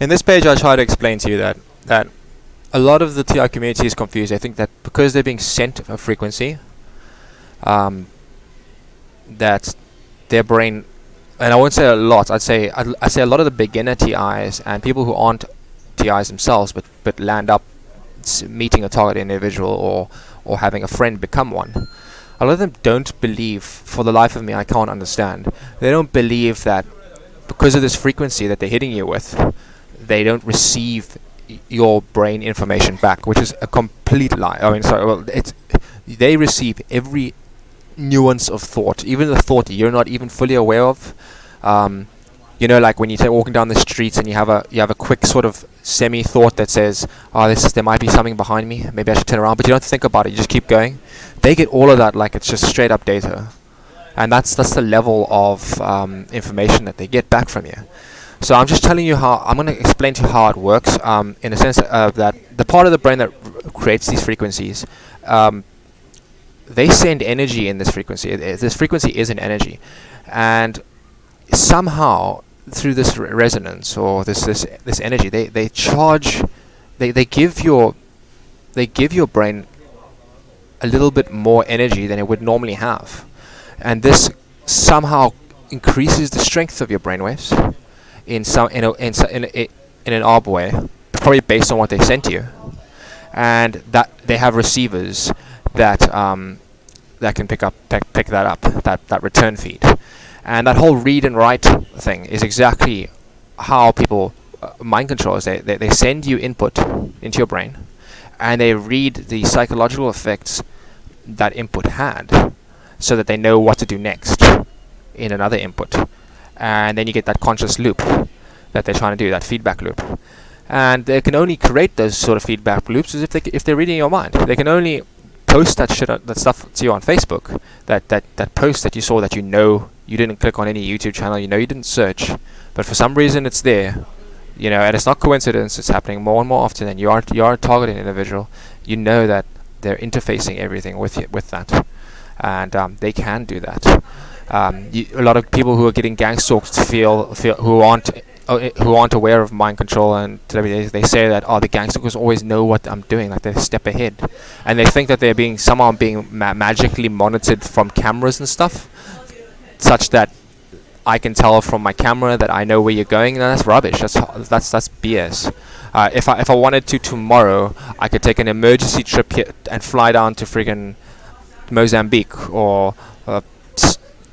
In this page, I try to explain to you that a lot of the TI community is confused. They think that because they're being sent a frequency, that their brain, and I won't say a lot, I'd say a lot of the beginner TIs and people who aren't TIs themselves, but land up meeting a target individual or having a friend become one. A lot of them don't believe, for the life of me, I can't understand. They don't believe that because of this frequency that they're hitting you with, they don't receive your brain information back, which is a complete lie. I mean, sorry, well, they receive every nuance of thought, even the thought you're not even fully aware of. Like when you're walking down the streets and you have a quick sort of semi thought that says, "Oh, there might be something behind me. Maybe I should turn around," but you don't think about it. You just keep going. They get all of that like it's just straight up data, and that's the level of information that they get back from you. So I'm just telling you I'm going to explain to you how it works, in a sense that the part of the brain that creates these frequencies, they send energy in this frequency. This frequency is an energy, and somehow through this resonance or this energy, they charge, they give your brain a little bit more energy than it would normally have, and this somehow increases the strength of your brainwaves in an odd way, probably based on what they sent you, and that they have receivers that can pick that up, that return feed. And that whole read and write thing is exactly how people mind controls. They send you input into your brain, and they read the psychological effects that input had, so that they know what to do next in another input. And then you get that conscious loop that they're trying to do, that feedback loop. And they can only create those sort of feedback loops if they're reading your mind. They can only post that stuff to you on Facebook, that post that you saw that you didn't click on any YouTube channel, you didn't search, but for some reason it's there, and it's not coincidence. It's happening more and more often, and you are a targeted individual. You know that they're interfacing everything with that, and they can do that. A lot of people who are getting gang stalked who aren't aware of mind control, and they say that the gang stalkers always know what I'm doing, like they're a step ahead, and they think that they're somehow being magically monitored from cameras and stuff, such that I can tell from my camera that I know where you're going. And that's rubbish. That's BS. If I wanted to tomorrow, I could take an emergency trip here and fly down to friggin' Mozambique or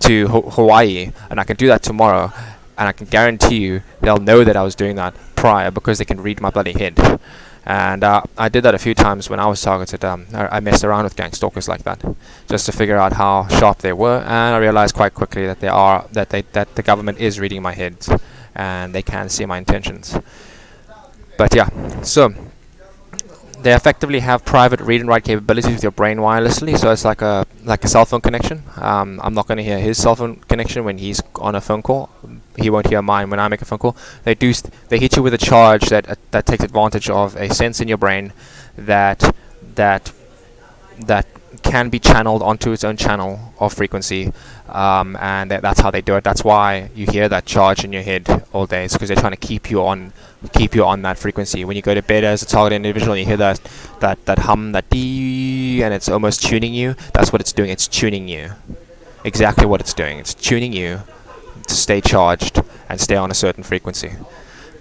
to Hawaii, and I can do that tomorrow, and I can guarantee you they'll know that I was doing that prior because they can read my bloody head. And I did that a few times when I was targeted. I messed around with gang stalkers like that, just to figure out how sharp they were, and I realized quite quickly that that the government is reading my head, and they can see my intentions. But yeah, so they effectively have private read and write capabilities with your brain wirelessly. So it's like a cell phone connection. I'm not going to hear his cell phone connection when he's on a phone call. He won't hear mine when I make a phone call. They hit you with a charge that takes advantage of a sense in your brain that can be channeled onto its own channel of frequency, and that's how they do it. That's why you hear that charge in your head all day. It's because they're trying to keep you on that frequency. When you go to bed as a target individual, and you hear that hum, that dee, and it's almost tuning you. That's what it's doing. It's tuning you. Exactly what it's doing. It's tuning you to stay charged and stay on a certain frequency.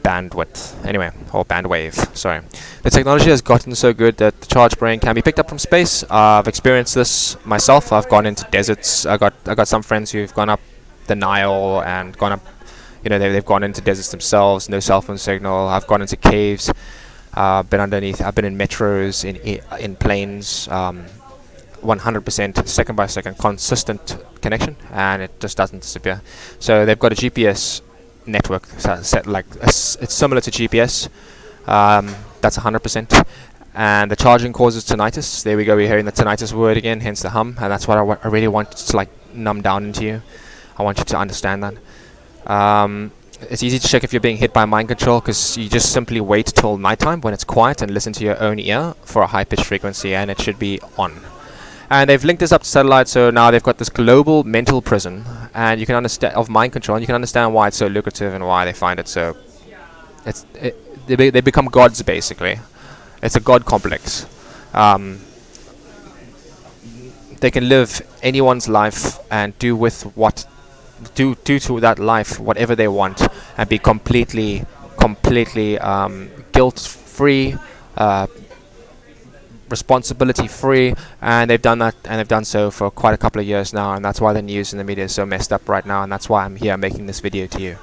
Bandwidth, anyway, or bandwave, sorry. The technology has gotten so good that the charged brain can be picked up from space. I've experienced this myself. I've gone into deserts. I got some friends who've gone up the Nile and gone up, they've gone into deserts themselves, no cell phone signal. I've gone into caves, been underneath, I've been in metros, in planes, 100% second by second consistent connection, and it just doesn't disappear. So they've got a GPS network set it's similar to GPS. That's 100%, and the charging causes tinnitus. There we go, we're hearing the tinnitus word again, hence the hum, and that's what I really want to numb down into you. I want you to understand that. It's easy to check if you're being hit by mind control, because you just simply wait till nighttime when it's quiet and listen to your own ear for a high pitched frequency, and it should be on. And they've linked this up to satellite, so now they've got this global mental prison, and you can understand of mind control, and you can understand why it's so lucrative and why they find it so they become gods basically. It's a god complex. Um, they can live anyone's life and do to that life whatever they want and be completely guilt free, uh, responsibility free, and they've done that, and they've done so for quite a couple of years now, and that's why the news and the media is so messed up right now, and that's why I'm here making this video to you.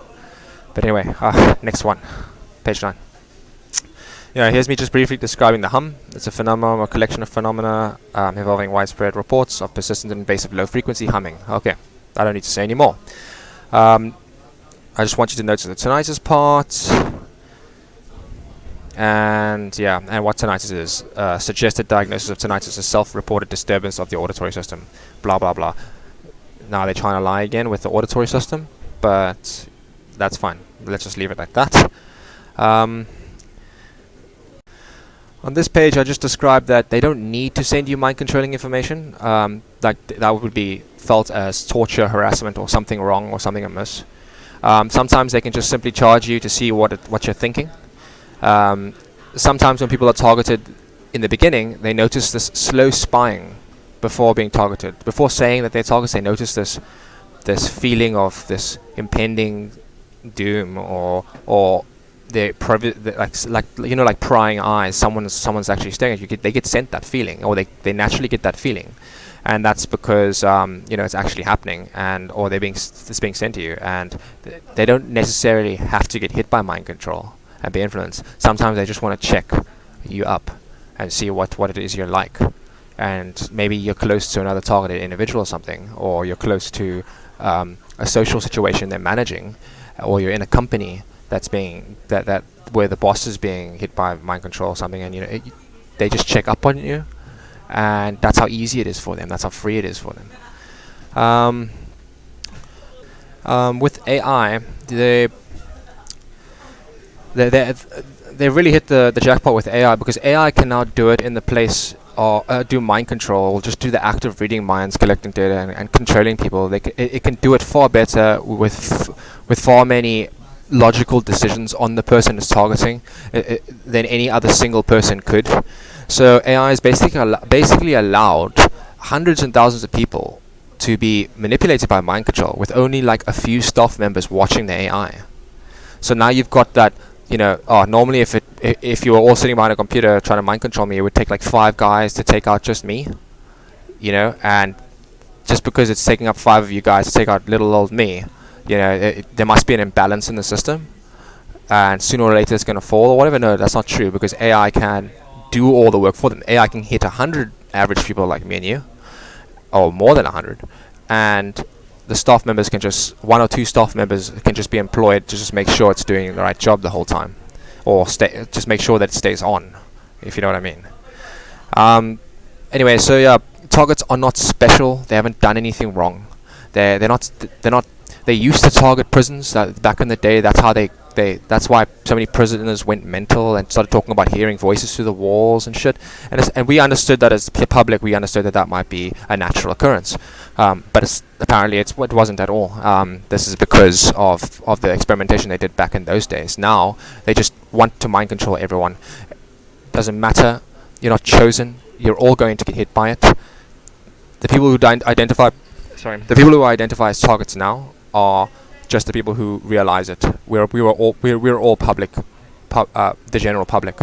But anyway, next one, page 9. Here's me just briefly describing the hum. It's a phenomenon, a collection of phenomena involving widespread reports of persistent and invasive low-frequency humming. Okay, I don't need to say any more. I just want you to notice the tinnitus part, and what tinnitus is. Suggested diagnosis of tinnitus is self-reported disturbance of the auditory system. Blah blah blah. Now they're trying to lie again with the auditory system, but that's fine. Let's just leave it like that. On this page, I just described that they don't need to send you mind-controlling information. That would be felt as torture, harassment, or something wrong, or something amiss. Sometimes they can just simply charge you to see what you're thinking. Sometimes when people are targeted in the beginning, they notice this slow spying before being targeted. Before saying that they're targeted, they notice this feeling of this impending doom, or like prying eyes. Someone's actually staring at you. They get sent that feeling, or they naturally get that feeling, and that's because it's actually happening, or it's being sent to you, and they don't necessarily have to get hit by mind control and be influenced. Sometimes they just want to check you up and see what it is you're like, and maybe you're close to another targeted individual or something, or you're close to a social situation they're managing, or you're in a company that's being that where the boss is being hit by mind control or something, and they just check up on you, and that's how easy it is for them. That's how free it is for them. With AI, they really hit the jackpot with AI, because AI can now do it in the place or do mind control, just do the act of reading minds, collecting data, and controlling people. It can do it far better with far many logical decisions on the person it's targeting than any other single person could. So AI is basically allowed hundreds and thousands of people to be manipulated by mind control with only like a few staff members watching the AI. So now you've got that, normally if you were all sitting behind a computer trying to mind control me, it would take like 5 guys to take out just me, and just because it's taking up 5 of you guys to take out little old me, there must be an imbalance in the system, and sooner or later it's going to fall or whatever. No, that's not true, because AI can do all the work for them. AI can hit 100 average people like me and you, or more than 100, and the staff members can just, 1 or 2 staff members can just be employed to just make sure it's doing the right job the whole time, or just make sure that it stays on, if you know what I mean. Anyway, so yeah, targets are not special. They haven't done anything wrong. They're not. They used to target prisons. Back in the day, that's how that's why so many prisoners went mental and started talking about hearing voices through the walls and shit. And we understood that as the public. We understood that might be a natural occurrence, but apparently it wasn't at all. This is because of the experimentation they did back in those days. Now they just want to mind control everyone. Doesn't matter. You're not chosen. You're all going to get hit by it. The people who identify as targets now are just the people who realize it. We're all public, the general public.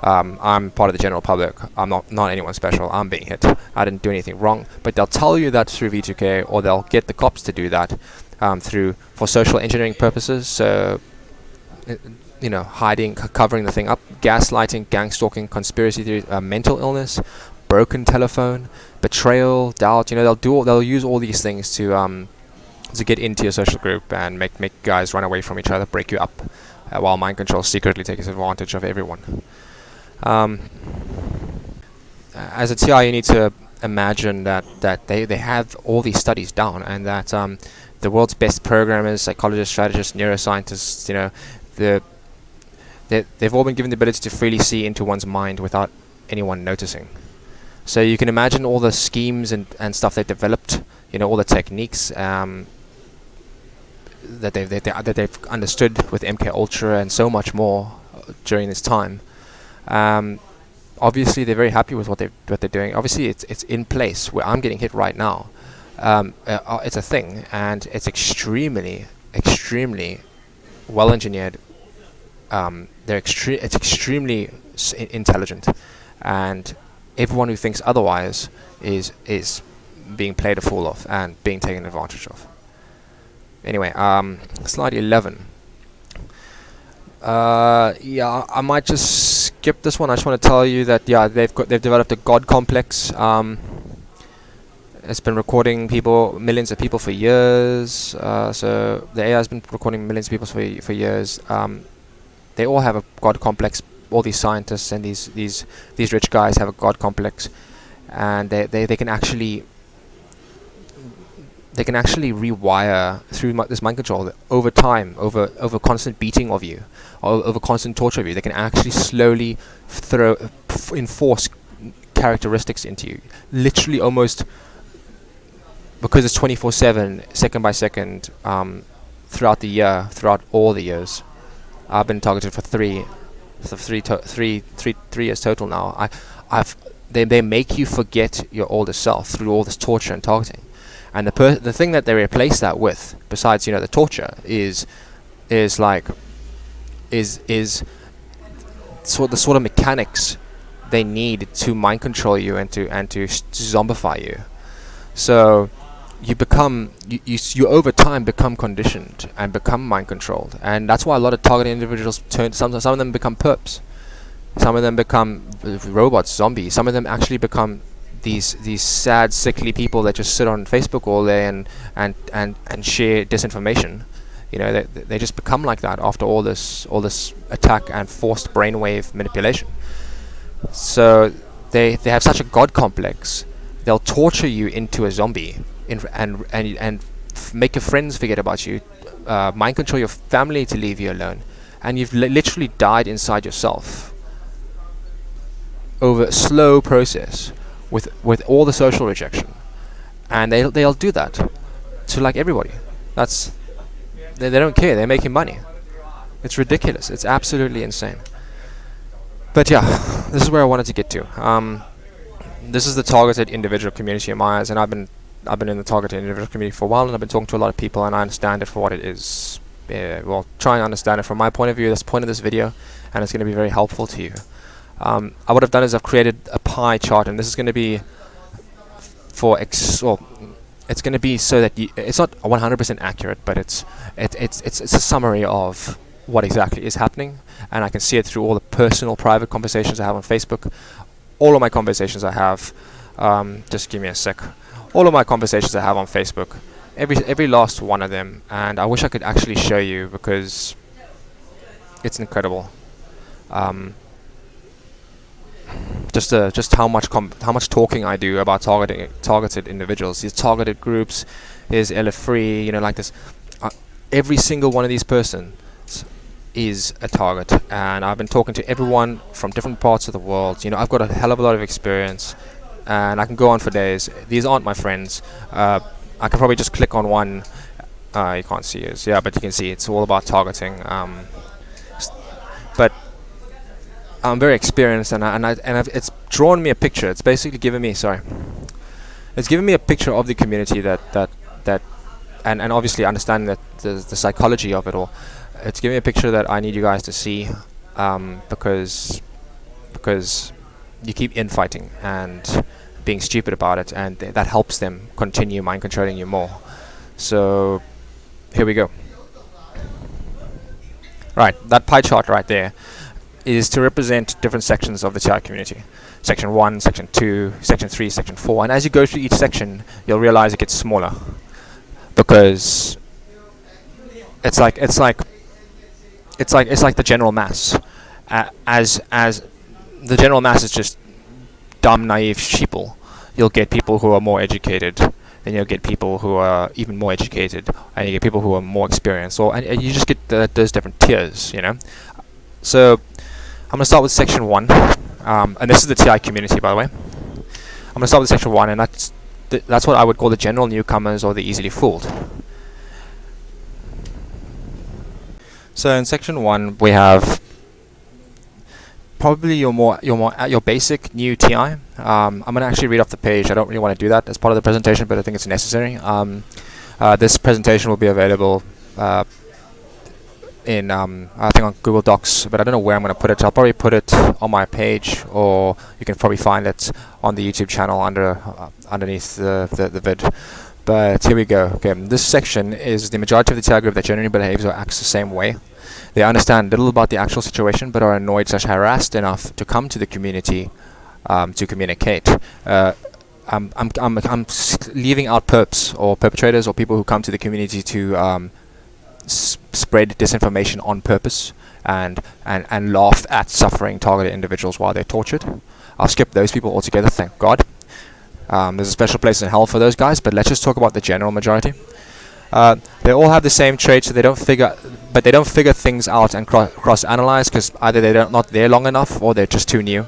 I'm part of the general public. I'm not anyone special. I'm being hit. I didn't do anything wrong, but they'll tell you that through V2K, or they'll get the cops to do that for social engineering purposes. So, hiding, covering the thing up, gaslighting, gang stalking, conspiracy theories, mental illness, broken telephone, betrayal, doubt. They'll use all these things to get into your social group and make guys run away from each other, break you up, while mind control secretly takes advantage of everyone. As a TI, you need to imagine that they have all these studies down, and that the world's best programmers, psychologists, strategists, neuroscientists, they've all been given the ability to freely see into one's mind without anyone noticing. So you can imagine all the schemes and stuff they developed, all the techniques. that they've understood with MK Ultra and so much more during this time. Obviously, they're very happy with what they're doing. Obviously, it's in place where I'm getting hit right now. It's a thing, and it's extremely well engineered. It's extremely intelligent, and everyone who thinks otherwise is being played a fool of and being taken advantage of. Anyway, slide 11. Yeah, I might just skip this one. I just want to tell you that they've developed a god complex. It's been recording millions of people for years. So the AI has been recording millions of people for years. They all have a god complex. All these scientists and these rich guys have a god complex, and they can actually rewire through this mind control over time, over constant beating of you, or over constant torture of you. They can actually slowly enforce characteristics into you, literally almost, because it's 24/7, second by second, throughout the year, throughout all the years. I've been targeted for three years total now. They make you forget your older self through all this torture and targeting. And the thing that they replace that with, besides the torture, is the sort of mechanics they need to mind control you and to zombify you. So you over time become conditioned and become mind controlled, and that's why a lot of targeted individuals some of them become perps, some of them become robots, zombies, some of them actually become these sad, sickly people that just sit on Facebook all day and share disinformation. They just become like that after all this attack and forced brainwave manipulation. So they have such a god complex. They'll torture you into a zombie and make your friends forget about you, mind control your family to leave you alone, and you've literally died inside yourself over a slow process with all the social rejection. And they'll do that to like everybody. They don't care. They're making money. It's ridiculous. It's absolutely insane. But yeah, this is where I wanted to get to. This is the targeted individual community in my eyes, and I've been in the targeted individual community for a while, and I've been talking to a lot of people, and I understand it for what it is. Well, try and understand it from my point of view. That's the point of this video, and it's going to be very helpful to you. What I've done is I've created a pie chart, and this is going to be it's going to be so that it's not 100% accurate, but it's a summary of what exactly is happening, and I can see it through all the personal, private conversations I have on Facebook. All of my conversations I have, just give me a sec. All of my conversations I have on Facebook, every last one of them, and I wish I could actually show you because it's incredible. Just how much talking I do about targeted individuals, these targeted groups, is Free, like this. Every single one of these persons is a target, and I've been talking to everyone from different parts of the world. I've got a hell of a lot of experience, and I can go on for days. These aren't my friends. I can probably just click on one. You can't see it, but you can see it's all about targeting. But I'm very experienced, and it's drawn me a picture. It's basically given me it's given me a picture of the community that and obviously understanding that the psychology of it all. It's giving me a picture that I need you guys to see, because you keep infighting and being stupid about it, and that helps them continue mind controlling you more. So here we go. Right, that pie chart right there is to represent different sections of the TI community. Section 1, Section 2, Section 3, Section 4, and as you go through each section, you'll realize it gets smaller, because it's like the general mass. As the general mass is just dumb, naive sheeple, you'll get people who are more educated, then you'll get people who are even more educated, and you get people who are more experienced, and you just get those different tiers, So I'm going to start with Section 1, and this is the TI community, by the way. I'm going to start with Section 1, and that's what I would call the general newcomers or the easily fooled. So in section 1 we have probably your basic new TI. I'm gonna actually read off the page. I don't really want to do that as part of the presentation, but I think it's necessary. This presentation will be available in I think on Google Docs, but I don't know where I'm going to put it. I'll probably put it on my page, or you can probably find it on the YouTube channel underneath the vid. But here we go. Okay, this section is the majority of the TI group that generally behaves or acts the same way. They understand little about the actual situation, but are annoyed / harassed enough to come to the community to communicate. I'm leaving out perps or perpetrators or people who come to the community to spread disinformation on purpose and laugh at suffering targeted individuals while they're tortured. I'll skip those people altogether, thank God. There's a special place in hell for those guys, but let's just talk about the general majority. They all have the same traits, so they don't figure things out and cross-analyze because either they're not there long enough or they're just too new.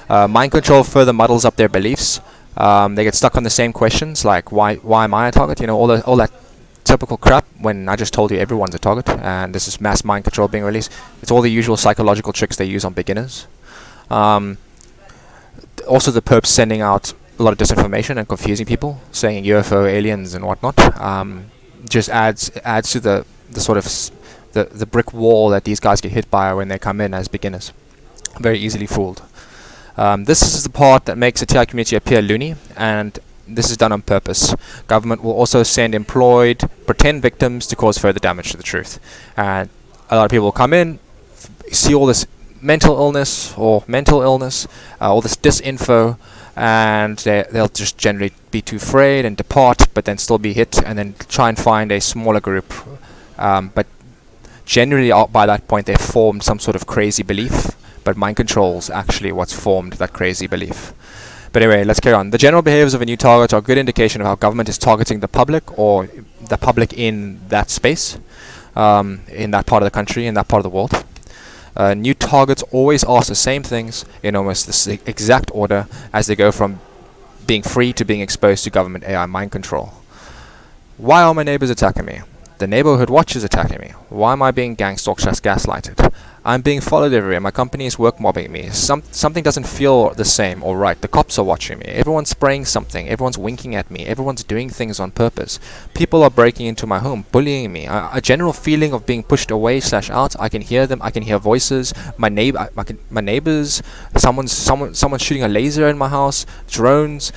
Mind control further muddles up their beliefs. They get stuck on the same questions like why am I a target? You know, all that typical crap when I just told you everyone's a target, and this is mass mind control being released. It's all the usual psychological tricks they use on beginners. Also the perps sending out a lot of disinformation and confusing people, saying UFO, aliens and whatnot. Just adds to the sort of the brick wall that these guys get hit by when they come in as beginners. Very easily fooled. This is the part that makes the TI community appear loony, and this is done on purpose. Government will also send employed pretend victims to cause further damage to the truth. And a lot of people will come in, see all this mental illness, all this disinfo, and they'll just generally be too afraid and depart, but then still be hit, and then try and find a smaller group. But generally by that point they've formed some sort of crazy belief, but mind control's actually what's formed that crazy belief. But anyway, let's carry on. The general behaviors of a new target are a good indication of how government is targeting the public, or the public in that space, in that part of the country, in that part of the world. New targets always ask the same things in almost the exact order as they go from being free to being exposed to government AI mind control. Why are my neighbors attacking me? The neighborhood watch is attacking me. Why am I being gang-stalked / gaslighted? I'm being followed everywhere. My company is work mobbing me. Something doesn't feel the same or right. The cops are watching me. Everyone's spraying something. Everyone's winking at me. Everyone's doing things on purpose. People are breaking into my home, bullying me. A general feeling of being pushed away / out. I can hear them. I can hear voices. My neighbors. Someone's shooting a laser in my house. Drones.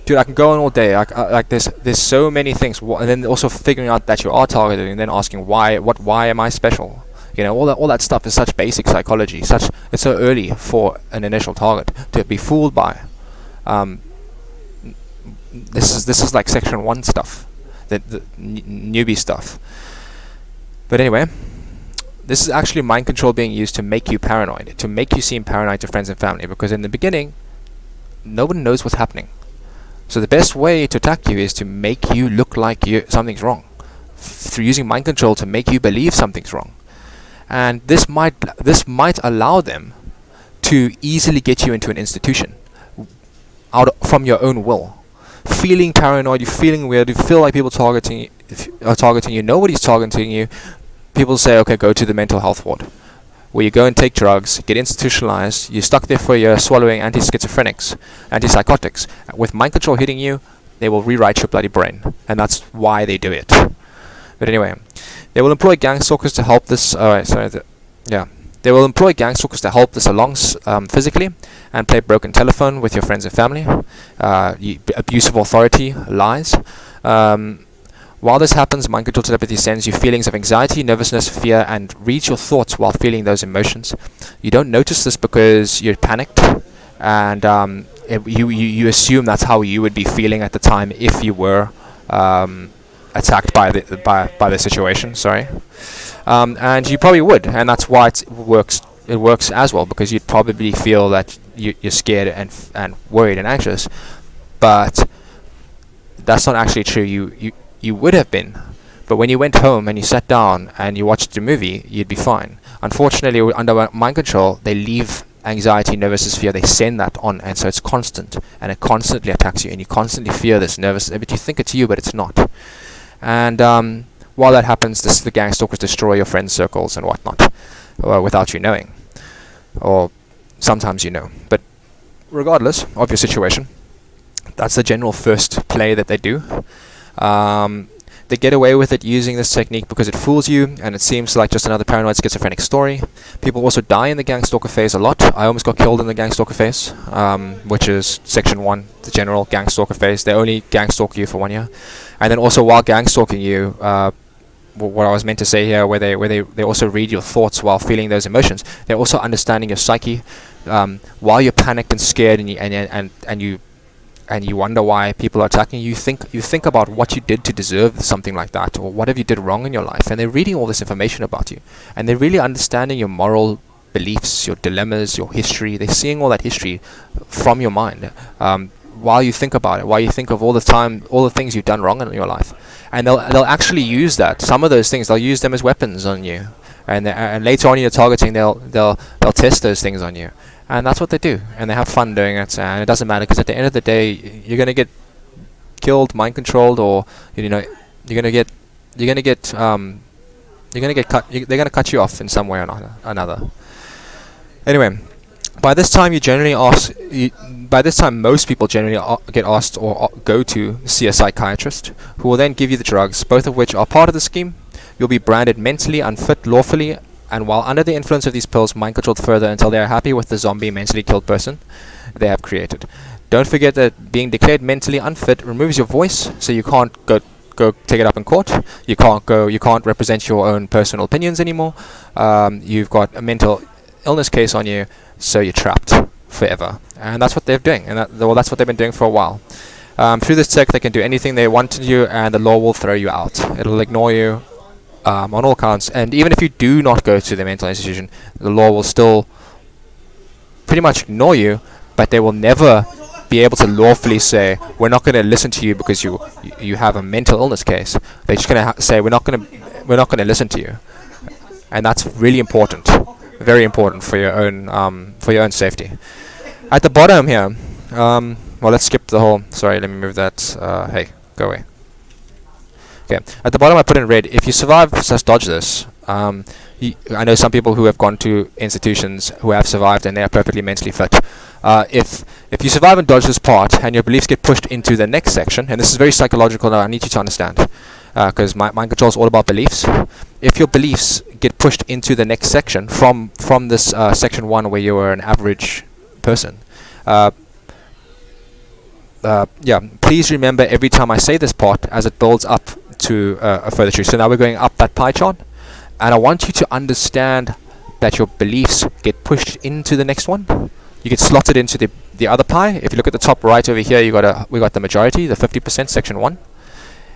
Dude, I can go on all day. Like there's so many things. And then also figuring out that you are targeted, and then asking why am I special? You know, all that stuff is such basic psychology. It's so early for an initial target to be fooled by. This is like section 1 stuff, the newbie stuff. But anyway, this is actually mind control being used to make you paranoid, to make you seem paranoid to friends and family, because in the beginning, nobody knows what's happening. So the best way to attack you is to make you look like something's wrong, through using mind control to make you believe something's wrong. And this might allow them to easily get you into an institution from your own will. Feeling paranoid, you're feeling weird, you feel like people are targeting you, nobody's targeting you. People say, okay, go to the mental health ward, where you go and take drugs, get institutionalized, you're stuck there for a year swallowing anti-schizophrenics, antipsychotics. With mind control hitting you, they will rewrite your bloody brain, and that's why they do it. But anyway, they will employ gang stalkers to help this. They will employ gang stalkers to help this along physically, and play broken telephone with your friends and family. Abuse of authority, lies. While this happens, mind control telepathy sends you feelings of anxiety, nervousness, fear, and reads your thoughts while feeling those emotions. You don't notice this because you're panicked, and you assume that's how you would be feeling at the time if you were attacked by the situation. Sorry, and you probably would, and that's why it works. It works as well, because you'd probably feel that you're scared and worried and anxious, but that's not actually true. You would have been, but when you went home and you sat down and you watched the movie, you'd be fine. Unfortunately, under mind control, they leave anxiety, nervousness, fear. They send that on, and so it's constant, and it constantly attacks you, and you constantly fear this nervous. But you think it's you, but it's not. And while that happens, the gang stalkers destroy your friend circles and whatnot, without you knowing, or sometimes you know. But regardless of your situation, that's the general first play that they do. They get away with it using this technique because it fools you, and it seems like just another paranoid schizophrenic story. People also die in the gang stalker phase a lot. I almost got killed in the gang stalker phase, which is section 1, the general gang stalker phase. They only gang stalk you for 1 year. And then also while gang stalking you, what I was meant to say here, where they also read your thoughts while feeling those emotions. They're also understanding your psyche. While you're panicked and scared, and you wonder why people are attacking you, you think about what you did to deserve something like that, or what have you did wrong in your life, and they're reading all this information about you, and they're really understanding your moral beliefs, your dilemmas, your history. They're seeing all that history from your mind, while you think about it, while you think of all the things you've done wrong in your life, and they'll actually use that. Some of those things they'll use them as weapons on you, and later on in your targeting they'll test those things on you. And that's what they do, and they have fun doing it, and it doesn't matter, because at the end of the day, you're gonna get killed, mind controlled, or you're gonna get cut. They're gonna cut you off in some way or another. Anyway, by this time most people generally get asked or go to see a psychiatrist, who will then give you the drugs, both of which are part of the scheme. You'll be branded mentally unfit lawfully, and while under the influence of these pills, mind controlled further until they are happy with the zombie mentally killed person they have created. Don't forget that being declared mentally unfit removes your voice, so you can't go take it up in court. You can't represent your own personal opinions anymore. You've got a mental illness case on you, so you're trapped forever. And that's what they're doing, and that's what they've been doing for a while. Through this tech, they can do anything they want to do, and the law will throw you out. It'll ignore you on all counts, and even if you do not go to the mental institution, the law will still pretty much ignore you, but they will never be able to lawfully say, we're not going to listen to you because you have a mental illness case. They're just going to say, we're not going to listen to you. And that's really important, very important for your own safety. At the bottom here, well, let's skip the whole, sorry, let me move that, hey, go away. Okay, at the bottom I put in red, if you survive / dodge this, I know some people who have gone to institutions who have survived and they are perfectly mentally fit. If you survive and dodge this part and your beliefs get pushed into the next section, and this is very psychological now, I need you to understand, because mind control is all about beliefs. If your beliefs get pushed into the next section from this section 1 where you are an average person, please remember every time I say this part as it builds up to a further truth. So now we're going up that pie chart, and I want you to understand that your beliefs get pushed into the next one. You get slotted into the other pie. If you look at the top right over here, we got the majority, the 50%, section 1.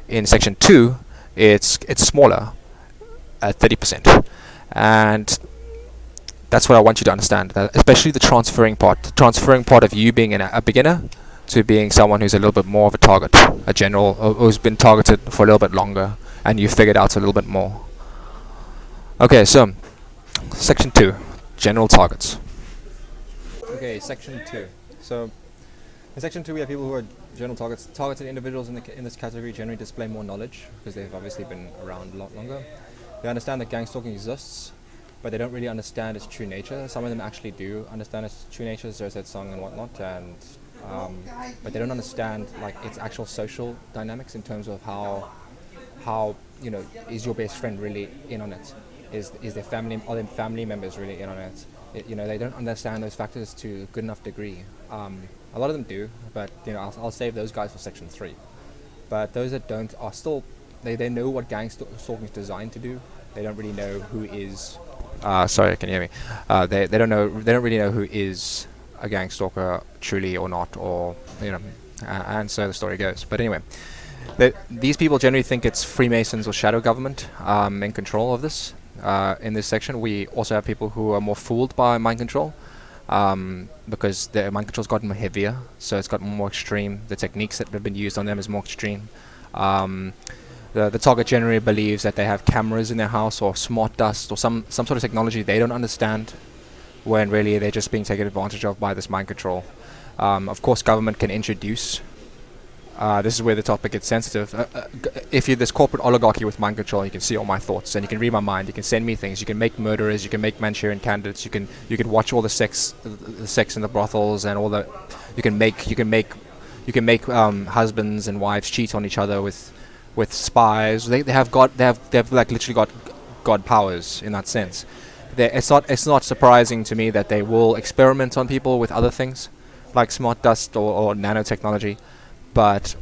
In section 2, it's smaller, at 30%, and that's what I want you to understand. Especially the transferring part of you being a beginner to being someone who's a little bit more of a target, a general who's been targeted for a little bit longer, and you figured out a little bit more. Okay, so section 2, general targets. Okay, section 2. So in section 2 we have people who are general targets. Targeted individuals in this category generally display more knowledge because they've obviously been around a lot longer. They understand that gang stalking exists, but they don't really understand its true nature. Some of them actually do understand its true nature, Zero Said Song and whatnot, and but they don't understand like its actual social dynamics in terms of how is your best friend really in on it? Is their family members really in on it? They don't understand those factors to a good enough degree. A lot of them do, but I'll save those guys for section 3. But those that don't are still they know what gang stalking is designed to do. They don't really know who is. Sorry, can you hear me? They don't really know who is a gang stalker truly or not, or and so the story goes. But anyway, these people generally think it's Freemasons or shadow government in control of this. In this section, we also have people who are more fooled by mind control because their mind control's gotten heavier, so it's gotten more extreme. The techniques that have been used on them is more extreme. The target generally believes that they have cameras in their house or smart dust or some sort of technology they don't understand, when really they're just being taken advantage of by this mind control. Of course, government can introduce This is where the topic gets sensitive. If you're this corporate oligarchy with mind control, you can see all my thoughts and you can read my mind. You can send me things. You can make murderers. You can make Manchurian candidates. You can watch all the sex in the brothels and all the. You can make husbands and wives cheat on each other with spies. They have like literally got god powers in that sense. It's not surprising to me that they will experiment on people with other things like smart dust or nanotechnology, but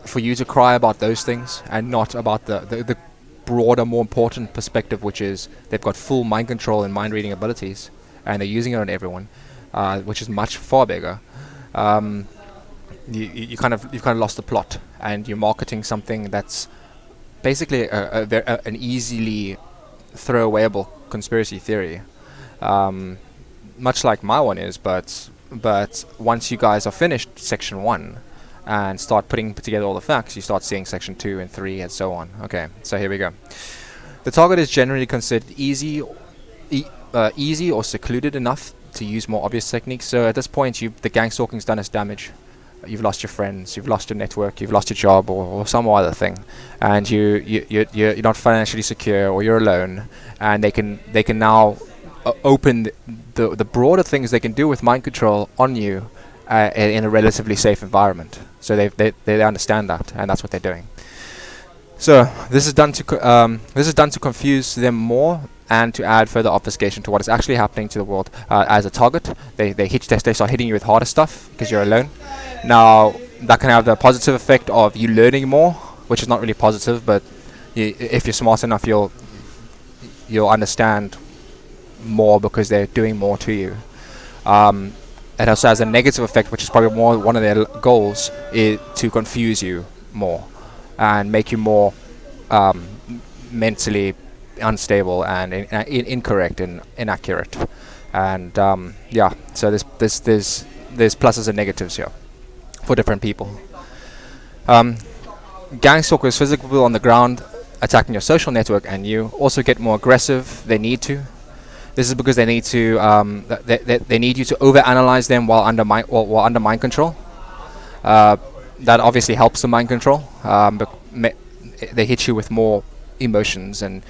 for you to cry about those things and not about the broader, more important perspective, which is they've got full mind control and mind reading abilities, and they're using it on everyone, which is much far bigger. You've kind of lost the plot, and you're marketing something that's basically an easily throwawayable conspiracy theory, much like my one is. But once you guys are finished Section 1 and start putting together all the facts, you start seeing Section 2 and 3 and so on. Okay, so here we go. The target is generally considered easy or secluded enough to use more obvious techniques. So at this point, the gang stalking's done its damage. You've lost your friends, you've lost your network, you've lost your job, or some other thing, and you're not financially secure, or you're alone, and they can now open the broader things they can do with mind control on you in a relatively safe environment. So they understand that, and that's what they're doing. So this is done to confuse them more and to add further obfuscation to what is actually happening to the world as a target. They start hitting you with harder stuff because you're alone. Now that can have the positive effect of you learning more, which is not really positive, but if you're smart enough, you'll understand more because they're doing more to you. It also has a negative effect, which is probably more one of their goals, is to confuse you more and make you more mentally unstable and incorrect and inaccurate. And so there's pluses and negatives here for different people. Gang stalkers physical on the ground, attacking your social network, and you also get more aggressive. They need to. This is because they need to. They need you to overanalyze them while under mind control. That obviously helps the mind control. But they hit you with more emotions, and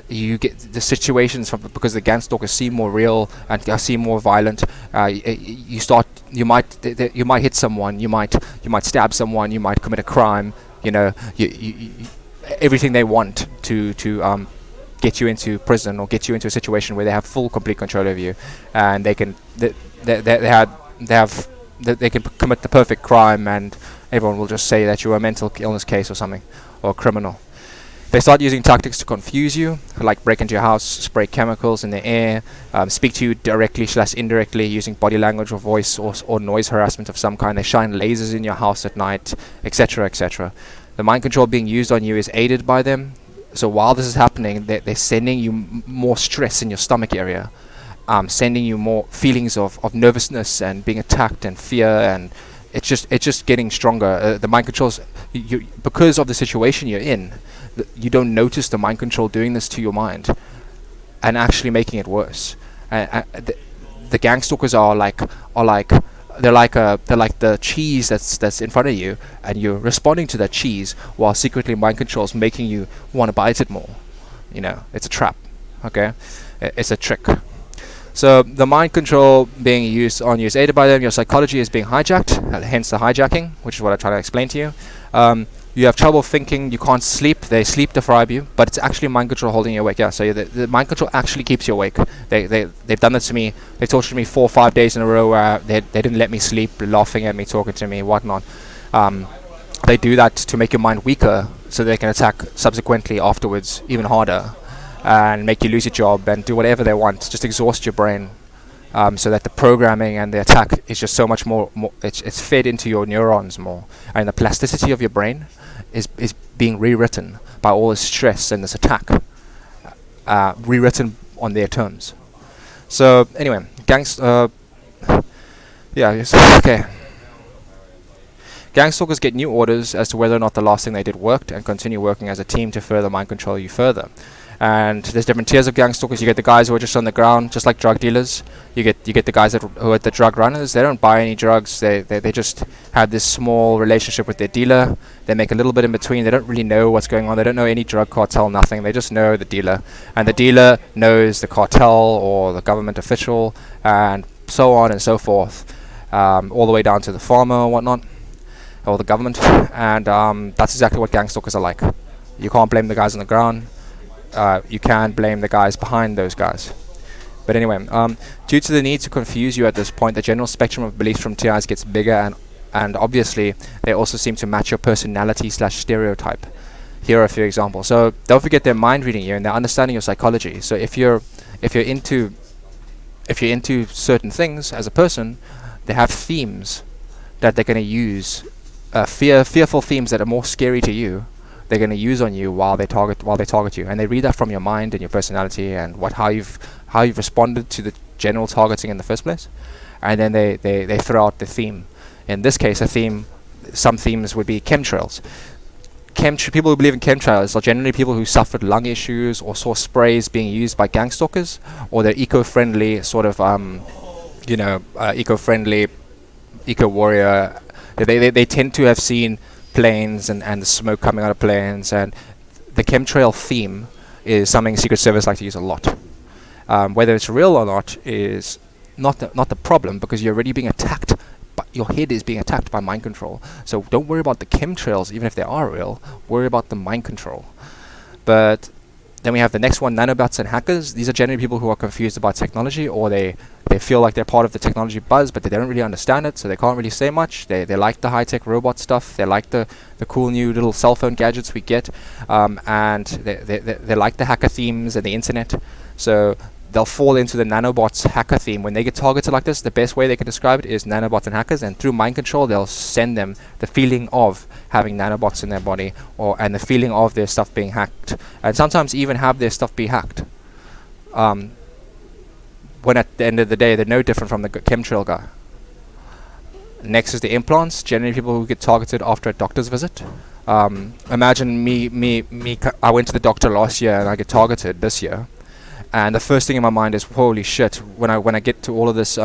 you get the situations because the gang stalkers seem more real and seem more violent. You might hit someone, you might stab someone, you might commit a crime. Everything they want to get you into prison or get you into a situation where they have full complete control over you, and they can commit the perfect crime, and everyone will just say that you're a mental illness case or something, or a criminal. They start using tactics to confuse you, like break into your house, spray chemicals in the air, speak to you directly / indirectly using body language or voice or noise harassment of some kind. They shine lasers in your house at night, etc., etc. The mind control being used on you is aided by them. So while this is happening, they're sending you more stress in your stomach area, sending you more feelings of nervousness and being attacked and fear, and it's just getting stronger. The mind controls, because of the situation you're in, you don't notice the mind control doing this to your mind and actually making it worse. The gang stalkers are like the cheese that's in front of you, and you're responding to that cheese while secretly mind control's making you want to bite it more. It's a trap. Okay, it's a trick. So the mind control being used on you is aided by them. Your psychology is being hijacked, hence the hijacking, which is what I try to explain to you. You have trouble thinking, you can't sleep, they sleep deprive you, but it's actually mind control holding you awake. Yeah, so the mind control actually keeps you awake. They've done this to me. They tortured me 4 or 5 days in a row where they didn't let me sleep, laughing at me, talking to me, whatnot. They do that to make your mind weaker so they can attack subsequently afterwards even harder and make you lose your job and do whatever they want, just exhaust your brain. So that the programming and the attack is just so much more it's fed into your neurons more, and the plasticity of your brain is being rewritten by all this stress and this attack, rewritten on their terms. So anyway, okay. Gang stalkers get new orders as to whether or not the last thing they did worked and continue working as a team to further mind control you further. And there's different tiers of gang stalkers. You get the guys who are just on the ground, just like drug dealers. You get the guys who are the drug runners. They don't buy any drugs. They just have this small relationship with their dealer. They make a little bit in between. They don't really know what's going on. They don't know any drug cartel, nothing. They just know the dealer, and the dealer knows the cartel or the government official, and so on and so forth, all the way down to the farmer or whatnot, or the government. And that's exactly what gang stalkers are like. You can't blame the guys on the ground. You can blame the guys behind those guys. But anyway, due to the need to confuse you at this point, the general spectrum of beliefs from TIs gets bigger, and obviously they also seem to match your personality/stereotype. Here are a few examples. So don't forget they're mind reading you and they're understanding your psychology. So if you're into certain things as a person, they have themes that they're going to use, fearful themes that are more scary to you. They're going to use on you while they target you, and they read that from your mind and your personality and how you've responded to the general targeting in the first place, and then they throw out the theme. In this case, some themes would be chemtrails. People who believe in chemtrails are generally people who suffered lung issues or saw sprays being used by gang stalkers, or they're eco-friendly sort of eco-friendly, eco-warrior. They tend to have seen planes and the smoke coming out of planes, and the chemtrail theme is something Secret Service like to use a lot. Whether it's real or not is not the problem, because you're already being attacked. But your head is being attacked by mind control. So don't worry about the chemtrails, even if they are real. Worry about the mind control. But then we have the next one, nanobots and hackers. These are generally people who are confused about technology, or they feel like they're part of the technology buzz, but they don't really understand it, so they can't really say much. They like the high-tech robot stuff. They like the cool new little cell phone gadgets we get, and they like the hacker themes and the internet. So they'll fall into the nanobots hacker theme. When they get targeted like this, the best way they can describe it is nanobots and hackers, and through mind control they'll send them the feeling of having nanobots in their body, and the feeling of their stuff being hacked, and sometimes even have their stuff be hacked. When at the end of the day they're no different from the chemtrail guy. Next is the implants, generally people who get targeted after a doctor's visit. Imagine me, I went to the doctor last year and I get targeted this year. And the first thing in my mind is, holy shit, when I get to all of this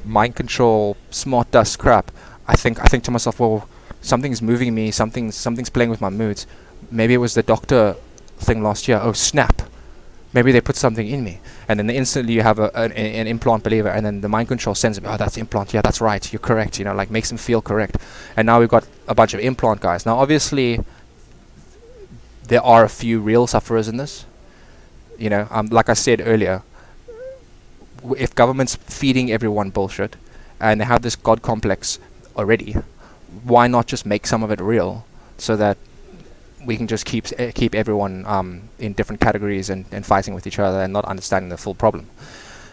mind control, smart dust crap, I think to myself, well, something's moving me, something's playing with my moods. Maybe it was the doctor thing last year. Oh snap, maybe they put something in me. And then instantly you have an implant believer, and then the mind control sends me, oh, that's implant, yeah, that's right, you're correct, like makes them feel correct. And now we've got a bunch of implant guys. Now obviously there are a few real sufferers in this. Like I said earlier, if government's feeding everyone bullshit and they have this god complex already, why not just make some of it real, so that we can just keep everyone in different categories and fighting with each other and not understanding the full problem,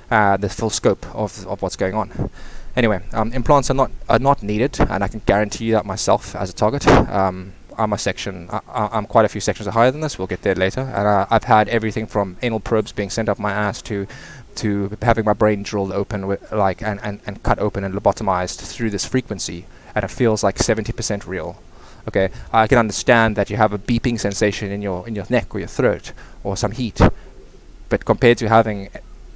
the full scope of what's going on. Anyway, implants are not needed, and I can guarantee you that myself as a target. I'm quite a few sections higher than this. We'll get there later. And I've had everything from anal probes being sent up my ass to having my brain drilled open and cut open and lobotomized through this frequency, and it feels like 70% real. Okay, I can understand that you have a beeping sensation in your neck or your throat or some heat, but compared to having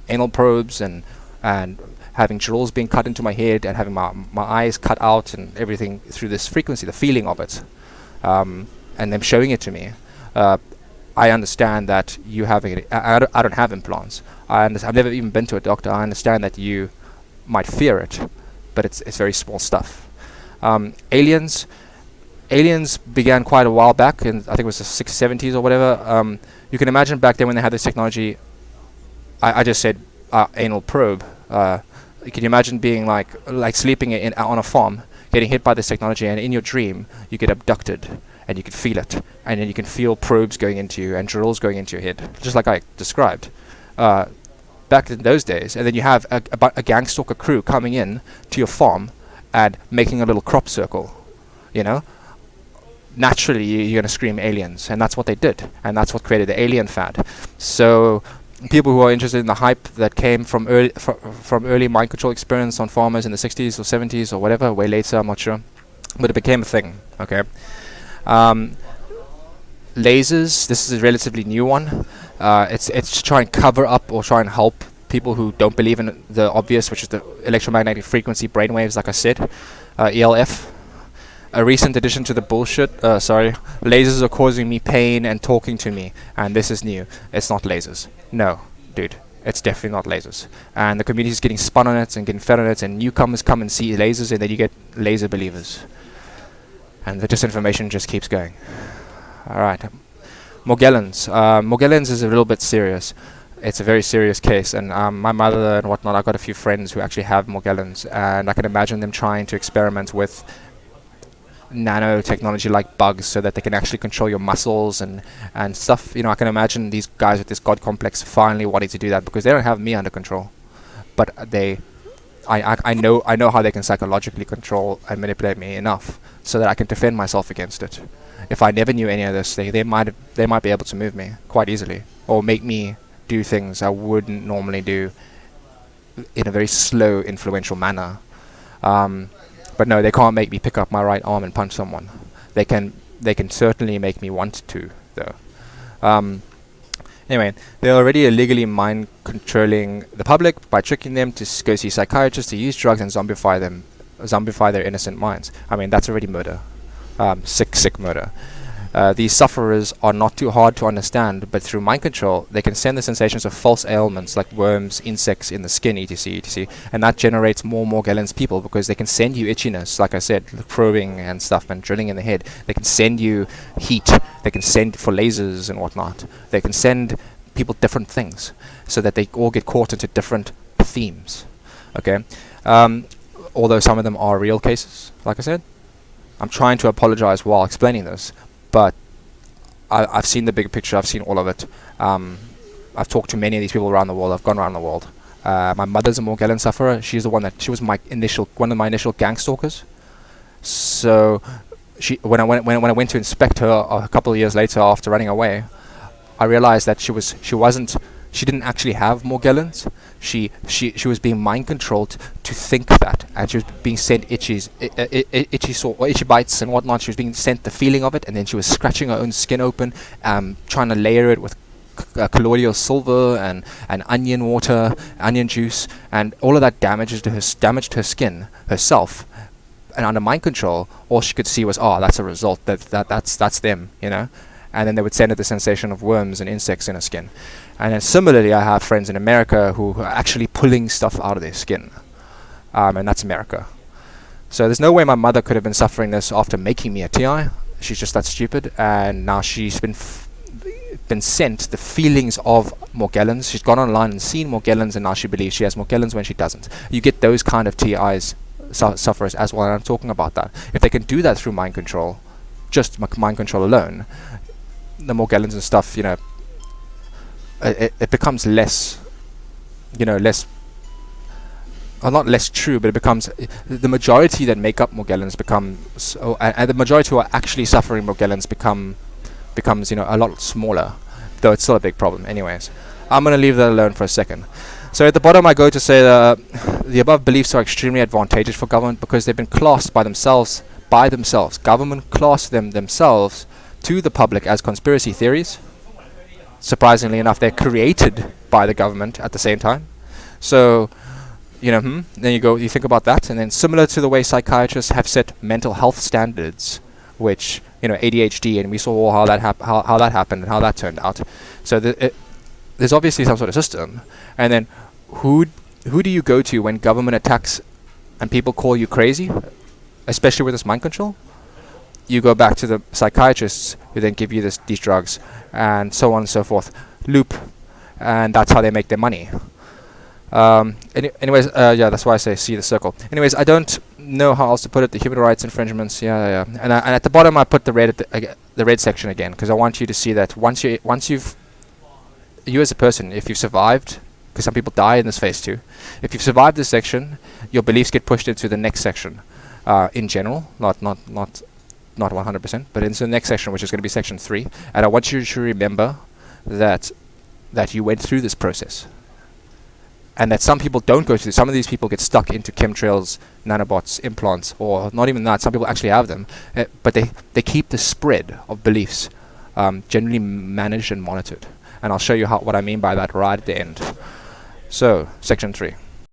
anal probes and having drills being cut into my head and having my eyes cut out and everything through this frequency, the feeling of it. And them showing it to me, I understand that you having it. I don't have implants. I've never even been to a doctor. I understand that you might fear it, but it's very small stuff. Aliens began quite a while back, and I think it was the 70s or whatever. You can imagine back then when they had this technology. I just said anal probe. Can you imagine being like sleeping on a farm, getting hit by this technology, and in your dream you get abducted and you can feel it, and then you can feel probes going into you and drills going into your head, just like I described back in those days. And then you have a gang stalker crew coming in to your farm and making a little crop circle. Naturally you're going to scream aliens, and that's what they did, and that's what created the alien fad. So people who are interested in the hype that came from early mind control experience on farmers in the 60s or 70s or whatever, way later, I'm not sure, but it became a thing. Okay, Lasers. This is a relatively new one. It's to try and cover up or try and help people who don't believe in the obvious, which is the electromagnetic frequency brainwaves, like I said, ELF. A recent addition to the bullshit. Lasers are causing me pain and talking to me, and this is new. It's not lasers. No, dude. It's definitely not lasers. And the community is getting spun on it and getting fed on it, and newcomers come and see lasers, and then you get laser believers. And the disinformation just keeps going. Alright. Morgellons. Morgellons is a little bit serious. It's a very serious case, and my mother and whatnot, I've got a few friends who actually have Morgellons, and I can imagine them trying to experiment with nanotechnology like bugs so that they can actually control your muscles and stuff. I can imagine these guys with this god complex finally wanting to do that because they don't have me under control, but I know how they can psychologically control and manipulate me enough so that I can defend myself against it. If I never knew any of this, they might be able to move me quite easily or make me do things I wouldn't normally do in a very slow, influential manner. But no, they can't make me pick up my right arm and punch someone. They can certainly make me want to, though. Anyway, they're already illegally mind controlling the public by tricking them to go see psychiatrists, to use drugs and zombify their innocent minds. I mean, that's already murder. Sick murder. These sufferers are not too hard to understand, but through mind control, they can send the sensations of false ailments like worms, insects in the skin, etc., and that generates more Morgellons people because they can send you itchiness, like I said, probing and stuff and drilling in the head. They can send you heat. They can send for lasers and whatnot. They can send people different things so that they all get caught into different themes. Okay, although some of them are real cases, like I said. I'm trying to apologize while explaining this, but I've seen the big picture. I've seen all of it. I've talked to many of these people around the world. I've gone around the world. My mother's a Morgellon sufferer. She was one of my initial gang stalkers. So when I went to inspect her a couple of years later after running away, I realized that she didn't actually have Morgellons. She was being mind controlled to think that, and she was being sent itchy bites and whatnot. She was being sent the feeling of it, and then she was scratching her own skin open, trying to layer it with colloidal silver and onion water, onion juice, and all of that damaged her skin herself. And under mind control, all she could see was, that's a result. That's them, And then they would send her the sensation of worms and insects in her skin. And then similarly, I have friends in America who are actually pulling stuff out of their skin. And that's America. So there's no way my mother could have been suffering this after making me a TI. She's just that stupid. And now she's been sent the feelings of Morgellons. She's gone online and seen Morgellons, and now she believes she has Morgellons when she doesn't. You get those kind of TIs sufferers as well, and I'm talking about that. If they can do that through mind control, just mind control alone, the Morgellons and stuff, it becomes less, not less true, but it becomes the majority that make up Morgellons and the majority who are actually suffering Morgellons becomes a lot smaller, though it's still a big problem. Anyways, I'm gonna leave that alone for a second. So at the bottom, I go to say the above beliefs are extremely advantageous for government because they've been classed by themselves. Government class them themselves to the public as conspiracy theories. Surprisingly enough, they're created by the government at the same time. So, then you think about that, and then similar to the way psychiatrists have set mental health standards, which, ADHD, and we saw how that happened and how that turned out. So there's obviously some sort of system. And then who do you go to when government attacks and people call you crazy, especially with this mind control? You go back to the psychiatrists who then give you these drugs and so on and so forth. Loop. And that's how they make their money. Anyways, that's why I say see the circle. Anyways, I don't know how else to put it. The human rights infringements, And at the bottom I put the red section again, because I want you to see that once you as a person, if you've survived, because some people die in this phase too, if you've survived this section, your beliefs get pushed into the next section. In general, not 100%, but into the next section, which is going to be section 3. And I want you to remember that you went through this process, and that some people don't go through. Some of these people get stuck into chemtrails, nanobots, implants, or not even that. Some people actually have them, but they keep the spread of beliefs generally managed and monitored. And I'll show you what I mean by that right at the end. So, section 3.